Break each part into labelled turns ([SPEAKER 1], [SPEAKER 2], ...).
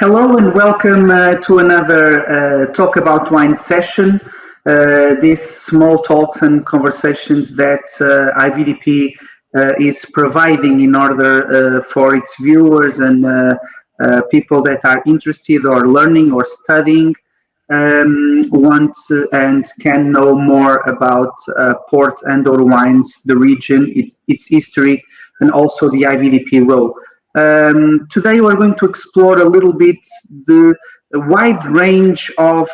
[SPEAKER 1] Hello and welcome to another Talk About Wine session. These small talks and conversations that IVDP is providing in order for its viewers and people that are interested or learning or studying want and can know more about Port and Douro wines, the region, its history, and also the IVDP role. Today we're going to explore a little bit the wide range of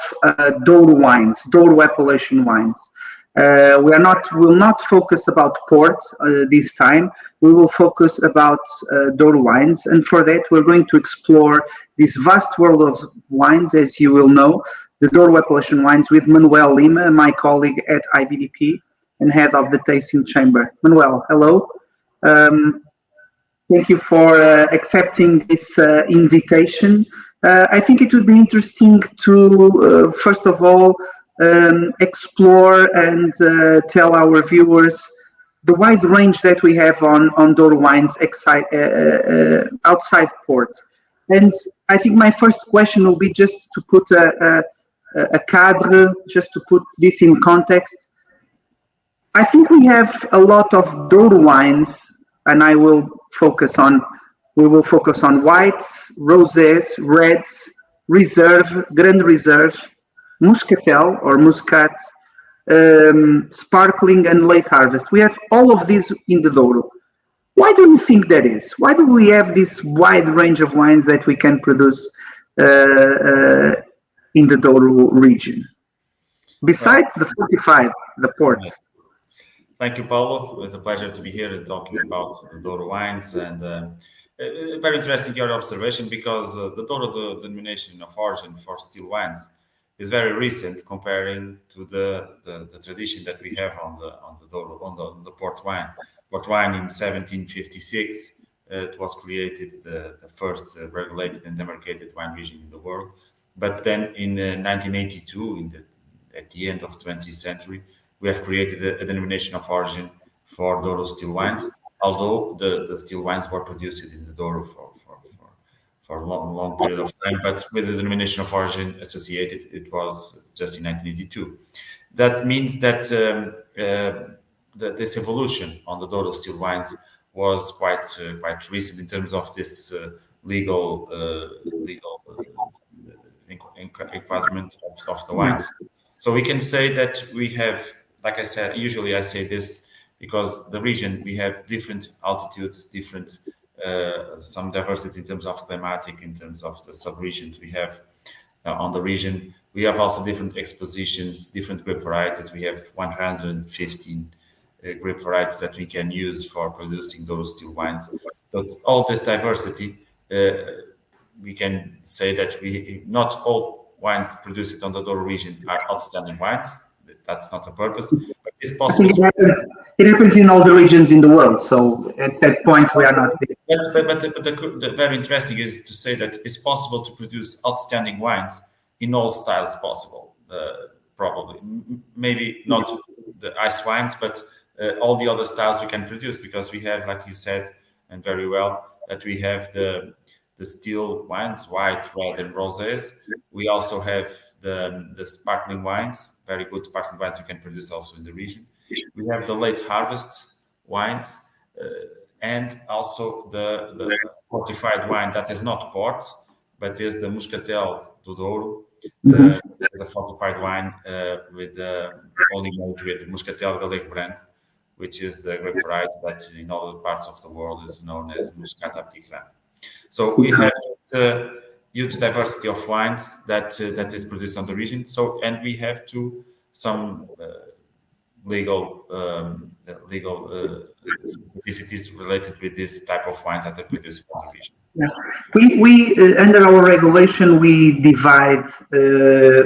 [SPEAKER 1] Douro wines, Douro appellation wines. Will not focus about port this time. We will focus about Douro wines, and for that we're going to explore this vast world of wines, as you will know, the Douro appellation wines with Manuel Lima, my colleague at IVDP and head of the tasting chamber. Manuel, hello. Thank you for accepting this invitation. I think it would be interesting to, first of all, explore and tell our viewers the wide range that we have on Douro wines outside port. And I think my first question will be just to put a cadre, just to put this in context. I think we have a lot of Douro wines, and we will focus on whites, rosés, reds, reserve, grand reserve, muscatel or muscat, sparkling and late harvest. We have all of these in the Douro. Why do you think that is? Why do we have this wide range of wines that we can produce in the Douro region? Besides the 45, the ports.
[SPEAKER 2] Thank you, Paulo. It's a pleasure to be here talking about the Douro wines, and very interesting your observation, because the Douro denomination of origin for still wines is very recent comparing to the tradition that we have on the Douro, on the port wine. Port wine in 1756 it was created, the first regulated and demarcated wine region in the world. But then in 1982, at the end of 20th century, we have created a denomination of origin for Douro still wines, although the still wines were produced in the Douro for a long period of time, but with the denomination of origin associated, it was just in 1982. That means that this evolution on the Douro still wines was quite recent in terms of this legal enquadrant of the wines. So we can say that we have, like I said, usually I say this because the region, we have different altitudes, different some diversity in terms of climatic, in terms of the sub-regions we have on the region. We have also different expositions, different grape varieties. We have 115 grape varieties that we can use for producing those still wines. But all this diversity, we can say that not all wines produced on the Douro region are outstanding wines. That's not a purpose, but it's possible.
[SPEAKER 1] It happens in all the regions in the world. So at that point, we are not.
[SPEAKER 2] But the very interesting is to say that it's possible to produce outstanding wines in all styles possible. Probably, maybe not the ice wines, but all the other styles we can produce, because we have, like you said, and very well, that we have the still wines, white, red, and rosés. We also have the sparkling wines, very good sparkling wines we can produce also in the region. We have the late harvest wines, and also the fortified wine that is not port, but is the muscatel do Douro. It's a fortified wine only made with muscatel galego branco, which is the grape variety that in other parts of the world is known as muscat abtigran. So we have this huge diversity of wines that is produced on the region. So, and we have some legal specificities related with this type of wines that are produced on the region.
[SPEAKER 1] Yeah. We under our regulation, we divide,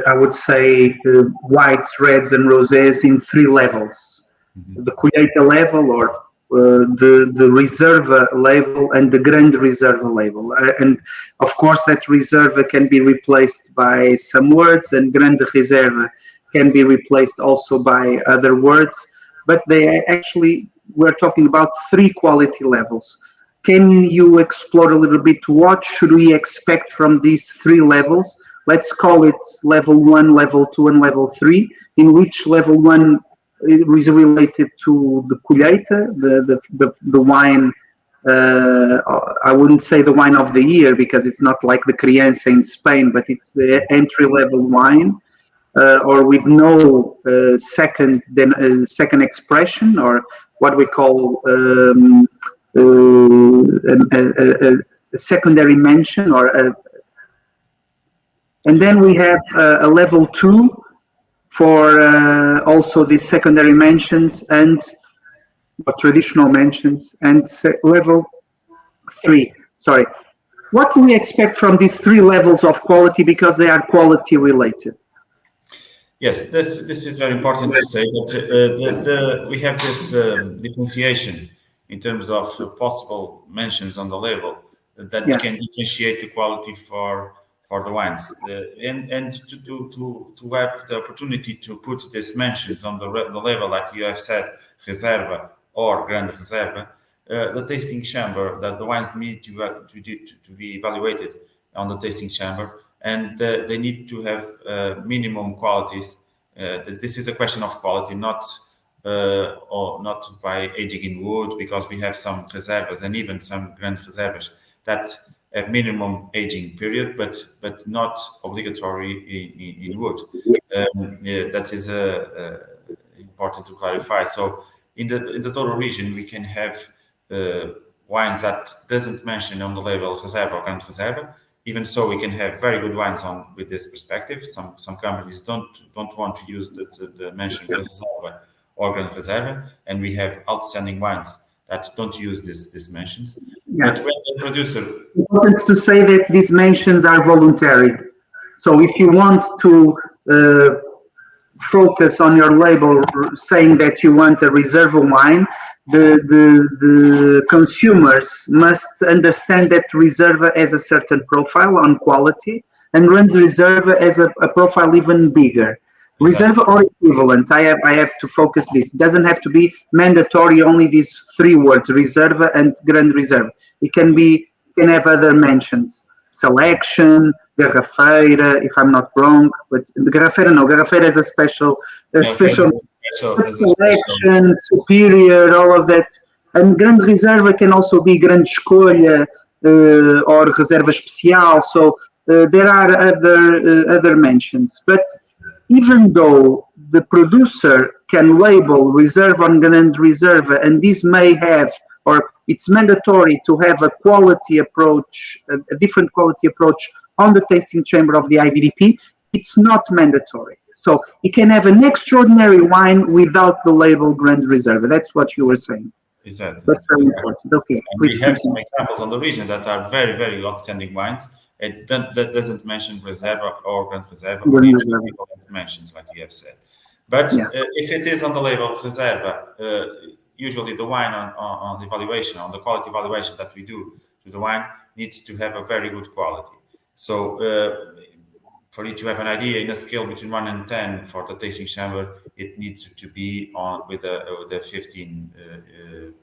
[SPEAKER 1] I would say, whites, reds, and rosés in 3 levels: the Colheita level, or the Reserva label, and the Grande Reserva label. And of course, that Reserva can be replaced by some words, and Grande Reserva can be replaced also by other words. But we're talking about 3 quality levels. Can you explore a little bit what should we expect from these three levels? Let's call it level 1, level 2, and level 3, in which level 1 is related to the colheita, the wine. I wouldn't say the wine of the year because it's not like the Criança in Spain, but it's the entry level wine, or with no second expression, or what we call a secondary mention, and then we have a level 2 for also these secondary mentions and traditional mentions, and level 3. Sorry. What do we expect from these three levels of quality, because they are quality related?
[SPEAKER 2] Yes, this is very important to say that we have this differentiation in terms of possible mentions on the label that can differentiate the quality for the wines, and to have the opportunity to put these mentions on the label, like you have said, Reserva or Grande Reserva. The tasting chamber, that the wines need to be evaluated on the tasting chamber, and they need to have minimum qualities. This is a question of quality, not by aging in wood, because we have some reservas and even some grand reservas that have minimum aging period, but not obligatory in wood. That is important to clarify. So in the Douro region, we can have wines that doesn't mention on the label Reserva or Grande Reserva. Even so, we can have very good wines with this perspective. Some companies don't want to use the mention Reserva or Grande Reserva, and we have outstanding wines that don't use these mentions. But when the producer,
[SPEAKER 1] important to say that these mentions are voluntary. So if you want to focus on your label saying that you want a reserve wine, the consumers must understand that Reserva has a certain profile on quality, and Grande Reserva has a profile even bigger. Reserva or equivalent. I have to focus this. It doesn't have to be mandatory. Only these three words: Reserva and Grande Reserva. It can have other mentions. Selection, Garrafeira, if I'm not wrong, but the Garrafeira, no, Garrafeira is a special selection, superior, all of that. And Grande Reserva can also be Grande Escolha or Reserva Especial. So there are other mentions. But even though the producer can label Reserva on Grande Reserva, and this may have, or it's mandatory to have a quality approach, a different quality approach on the tasting chamber of the IVDP, it's not mandatory. So you can have an extraordinary wine without the label Grande Reserva. That's what you were saying.
[SPEAKER 2] Exactly.
[SPEAKER 1] That's very important. Okay,
[SPEAKER 2] please. We have some examples on the region that are very, very outstanding wines. That doesn't mention Reserva or Grande Reserva, or even mentions, like you have said. But if it is on the label Reserva, usually the wine on the evaluation, on the quality evaluation that we do to the wine, needs to have a very good quality. So for you to have an idea, in a scale between 1 and 10 for the tasting chamber, it needs to be on with a 15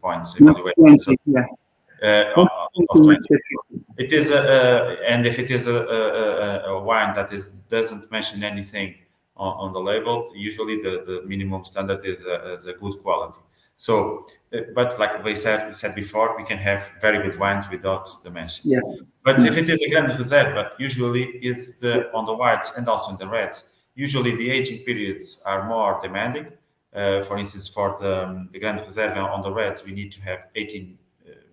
[SPEAKER 2] points evaluation. So, of 20. It is, and if it is a wine that doesn't mention anything on the label, usually the minimum standard is a good quality. So, but like we said before, we can have very good wines without the mentions. But if it is a Grande Reserva, usually it's on the whites and also in the reds. Usually the aging periods are more demanding. For instance, for the Grande Reserva on the reds, we need to have 18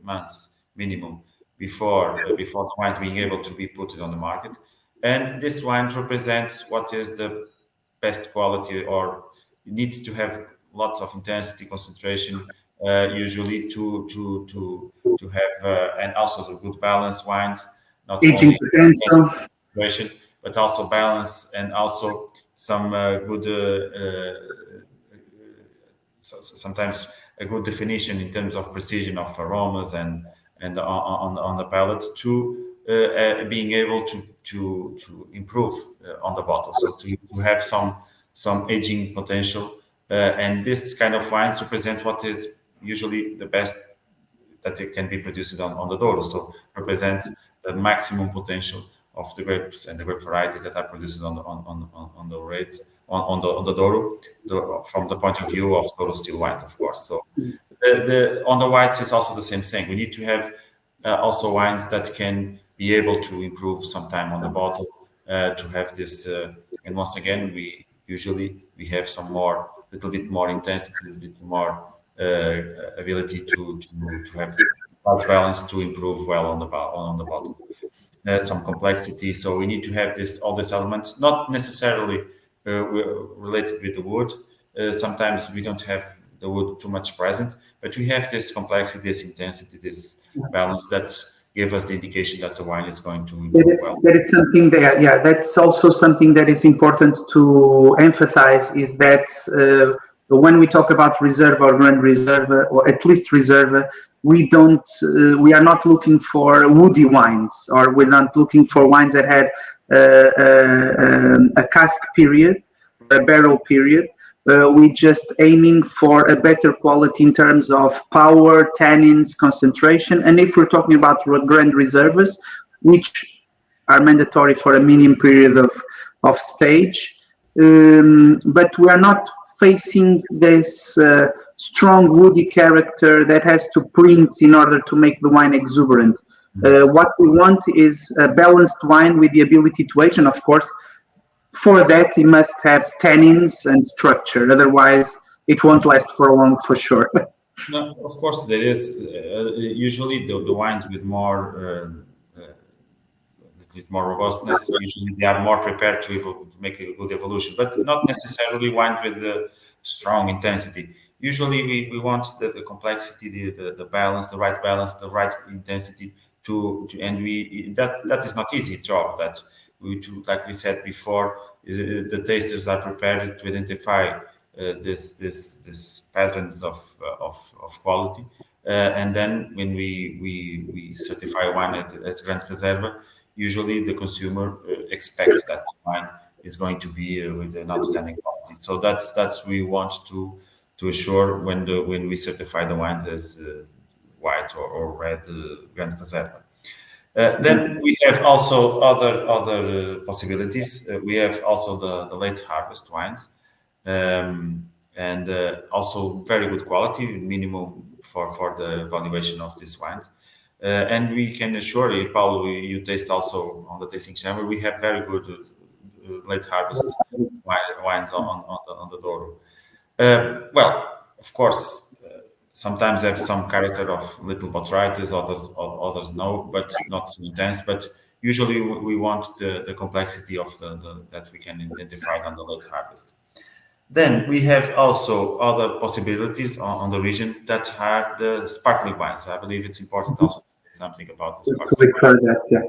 [SPEAKER 2] months minimum before the wines being able to be put on the market. And this wine represents what is the best quality, or needs to have lots of intensity, concentration, usually to have, and also the good balanced wines, not only concentration, but also balance, and also some good, sometimes a good definition in terms of precision of aromas and on the palate, to being able to improve on the bottle, so to have some aging potential, and this kind of wines represent what is usually the best that it can be produced on the Douro. So represents the maximum potential of the grapes and the grape varieties that are produced on the rates on the Douro, from the point of view of Douro still wines, of course. So the on the whites is also the same thing. We need to have also wines that can be able to improve some time on the bottle, to have this. And once again, we have some more, little bit more intensity, a little bit more ability to have right balance to improve well on the bottle. Some complexity. So we need to have all these elements, not necessarily related with the wood. Sometimes we don't have the wood too much present, but we have this complexity, this intensity, this balance that give us the indication that the wine is going to improve well.
[SPEAKER 1] There is something there. Yeah, that's also something that is important to emphasize, is that when we talk about reserve or Grand Reserve, or at least reserve, we are not looking for woody wines, or we're not looking for wines that had a cask period, a barrel period. We're just aiming for a better quality in terms of power, tannins, concentration. And if we're talking about Grand Reserves, which are mandatory for a minimum period of stage, but we are not facing this strong woody character that has to print in order to make the wine exuberant. What we want is a balanced wine with the ability to age, and of course, for that, it must have tannins and structure. Otherwise, it won't last for long, for sure.
[SPEAKER 2] No, of course, there is usually the wines with more robustness. Usually, they are more prepared to make a good evolution, but not necessarily wines with the strong intensity. Usually, we want the complexity, the balance, the right intensity and that is not easy job. That like we said before, the tasters are prepared to identify this patterns of quality, and then when we certify wine as Grand Reserva, usually the consumer expects that wine is going to be with an outstanding quality. So that's we want to assure when we certify the wines as white or red Grand Reserva. Then we have also other possibilities. We have also the late harvest wines, and also very good quality, minimum for the valuation of these wines. And we can assure you, Paulo, you taste also on the tasting chamber. We have very good late harvest wines on the Douro. Well, of course, sometimes have some character of little botrytis, others no, but not so intense. But usually we want the complexity of that we can identify on the late harvest. Then we have also other possibilities on the region that are the sparkling wines. I believe it's important also to say something about the sparkling wines.
[SPEAKER 1] Yeah.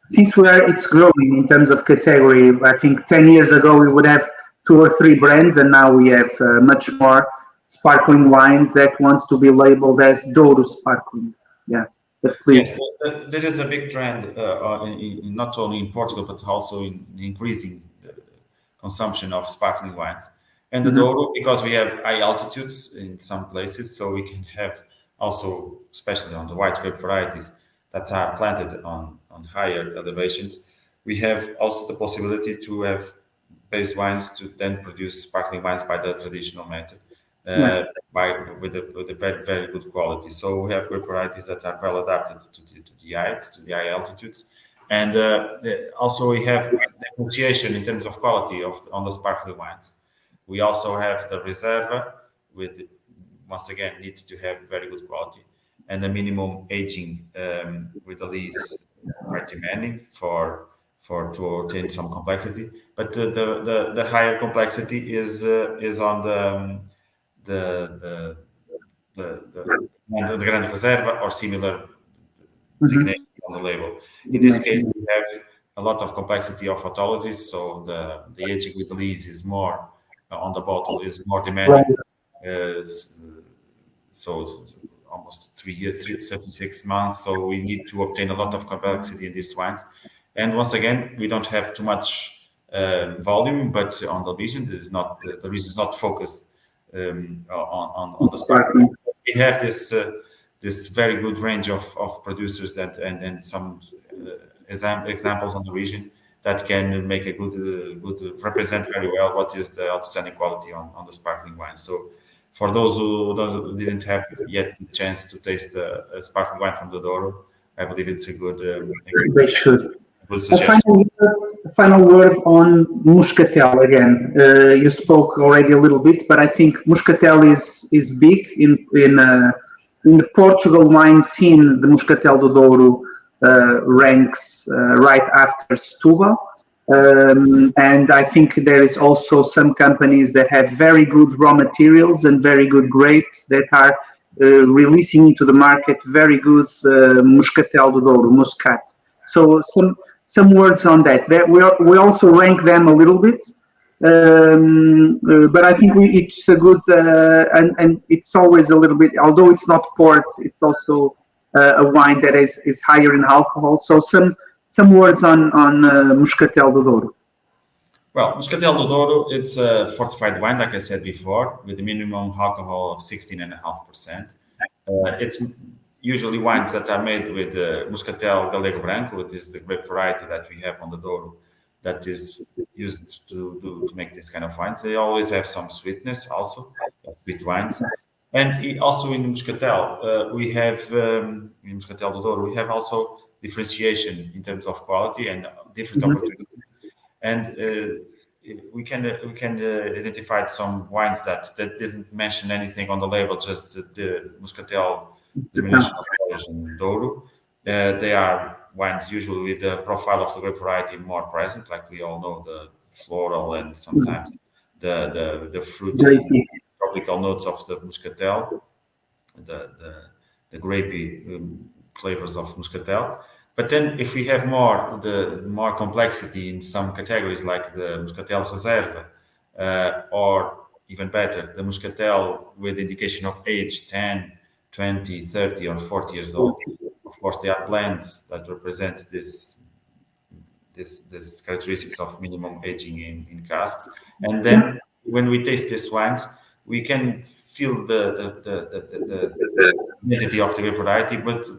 [SPEAKER 1] Since it's growing in terms of category, I think 10 years ago we would have 2 or 3 brands, and now we have much more sparkling wines that want to be labeled as Douro sparkling. Yeah, but please.
[SPEAKER 2] Yes, there is a big trend, not only in Portugal but also in increasing the consumption of sparkling wines. And the Douro, because we have high altitudes in some places, so we can have also, especially on the white grape varieties that are planted on higher elevations, we have also the possibility to have base wines to then produce sparkling wines by the traditional method, with a very, very good quality. So we have grape varieties that are well adapted to the heights, to the high altitudes. And also we have differentiation in terms of quality on the sparkling wines. We also have the Reserva, with, once again, needs to have very good quality, and the minimum aging with the lees quite demanding to obtain some complexity. But the higher complexity is on the Grand Reserva or similar designation on the label. In this case, we have a lot of complexity of autolysis, so the aging with the lees is more on the bottle is more demanding. So almost 3 years, 36 months. So we need to obtain a lot of complexity in these wines. And once again, we don't have too much volume, but on the region, the region is not focused on the sparkling. We have this very good range of producers and some examples on the region that can make a good represent very well what is the outstanding quality on the sparkling wine. So for those who didn't have yet the chance to taste a sparkling wine from the Douro, I believe it's a good
[SPEAKER 1] They should.
[SPEAKER 2] good suggestion.
[SPEAKER 1] A final word on Muscatel again. You spoke already a little bit, but I think Muscatel is big in the Portugal wine scene. The Muscatel do Douro ranks right after Setúbal. And I think there is also some companies that have very good raw materials and very good grapes that are releasing into the market very good Muscatel do Douro, Muscat. So some words on that. We also rank them a little bit, but I think it's a good and it's always a little bit. Although it's not port, it's also a wine that is higher in alcohol. So some words on Muscatel do Douro.
[SPEAKER 2] Well, Muscatel do Douro, it's a fortified wine, like I said before, with a minimum alcohol of 16.5%. It's usually wines that are made with Muscatel Galego Branco. It is the grape variety that we have on the Douro that is used to make this kind of wines. They always have some sweetness also, sweet wines. And also in Muscatel, we have, in Muscatel do Douro, we have also differentiation in terms of quality and different opportunities. And we can identify some wines that doesn't mention anything on the label, just the Muscatel diminution of origin Douro. They are wines usually with the profile of the grape variety more present, like we all know, the floral and sometimes the fruity tropical notes of the Muscatel, the grapey flavors of Muscatel. But then if we have more complexity in some categories like the Muscatel Reserva, or even better, the Muscatel with indication of age 10, 20, 30 or 40 years old. Of course, there are blends that represents this characteristics of minimum aging in casks. And then when we taste these wines, we can feel the identity of the grape variety, but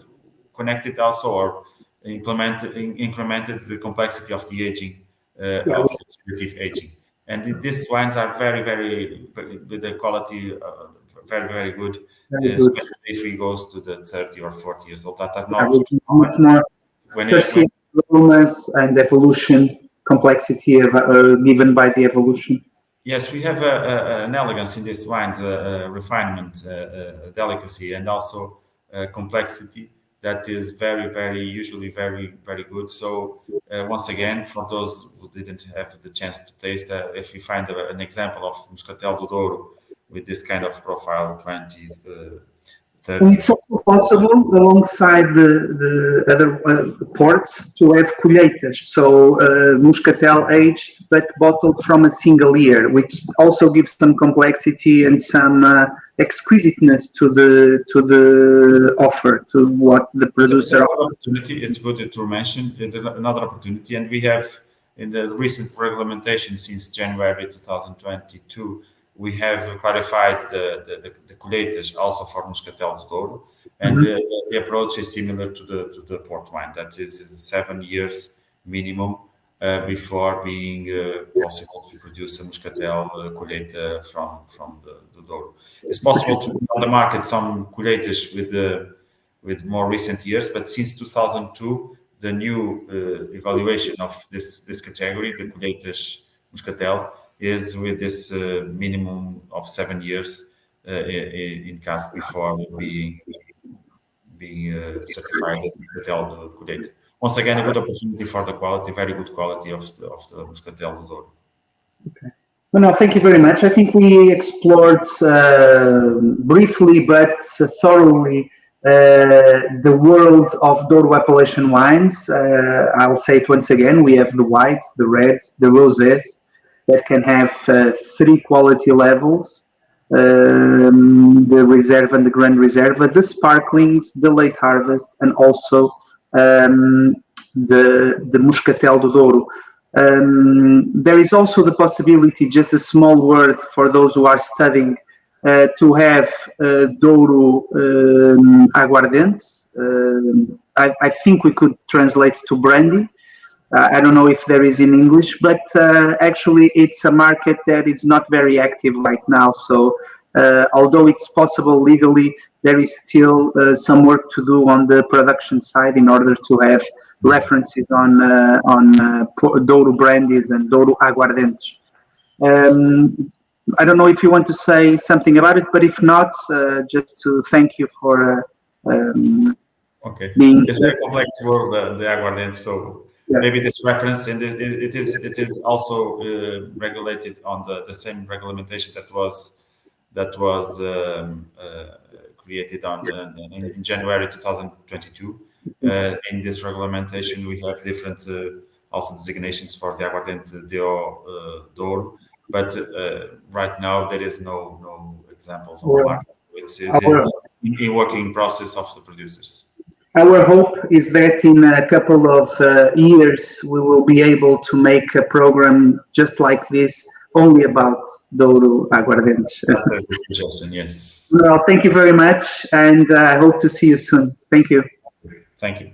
[SPEAKER 2] connected also or incremented the complexity of the aging of the distributive aging. And these wines are very with the quality very good, especially if we goes to the 30 or 40 years old. That are not
[SPEAKER 1] much more aromas and evolution complexity given by the evolution.
[SPEAKER 2] Yes, we have an elegance in these wines, refinement, delicacy, and also complexity that is usually very good. So once again, for those who didn't have the chance to taste, if we find an example of Muscatel do Douro with this kind of profile, 20, 30.
[SPEAKER 1] And it's also possible alongside the other ports to have colheitas, so Muscatel aged but bottled from a single year, which also gives some complexity and some exquisiteness to the offer, to what the producer offers.
[SPEAKER 2] It's good to mention. It's another opportunity, and we have in the recent regulation since January 2022. We have clarified the colheitas also for Muscatel do Douro, and the approach is similar to the port wine. That is 7 years minimum before being possible to produce a Muscatel colheita from the Douro. It's possible to put on the market some colheitas with more recent years, but since 2002, the new evaluation of this category, the colheitas Muscatel, is with this minimum of 7 years in cask before being certified as Muscatel colheita. Once again, a good opportunity for the quality, very good quality of the Muscatel do Douro.
[SPEAKER 1] Okay. Well, no, thank you very much. I think we explored briefly but thoroughly the world of Douro appellation wines. I'll say it once again: we have the whites, the reds, the rosés, that can have 3 quality levels, the Reserva and the Grand Reserva, the sparklings, the late harvest, and also the Muscatel do Douro. There is also the possibility, just a small word for those who are studying to have Douro Aguardente. I think we could translate to brandy. I don't know if there is in English, but actually it's a market that is not very active right now. So although it's possible legally, there is still some work to do on the production side in order to have references on Douro brandies and Douro Aguardentes. I don't know if you want to say something about it, but if not, just to thank you for
[SPEAKER 2] okay.
[SPEAKER 1] being.
[SPEAKER 2] It's very complex word, the aguardente. So
[SPEAKER 1] Yeah.
[SPEAKER 2] maybe this reference, and it is also regulated on the same regulation that was created in January 2022. In this regulation, we have different also designations for the aguardente de Douro. But right now, there is no examples on the market. It's in working process of the producers.
[SPEAKER 1] Our hope is that in a couple of years, we will be able to make a program just like this, only about Douro Aguardente.
[SPEAKER 2] That's a good suggestion, yes.
[SPEAKER 1] Well, thank you very much, and I hope to see you soon. Thank you.
[SPEAKER 2] Thank you.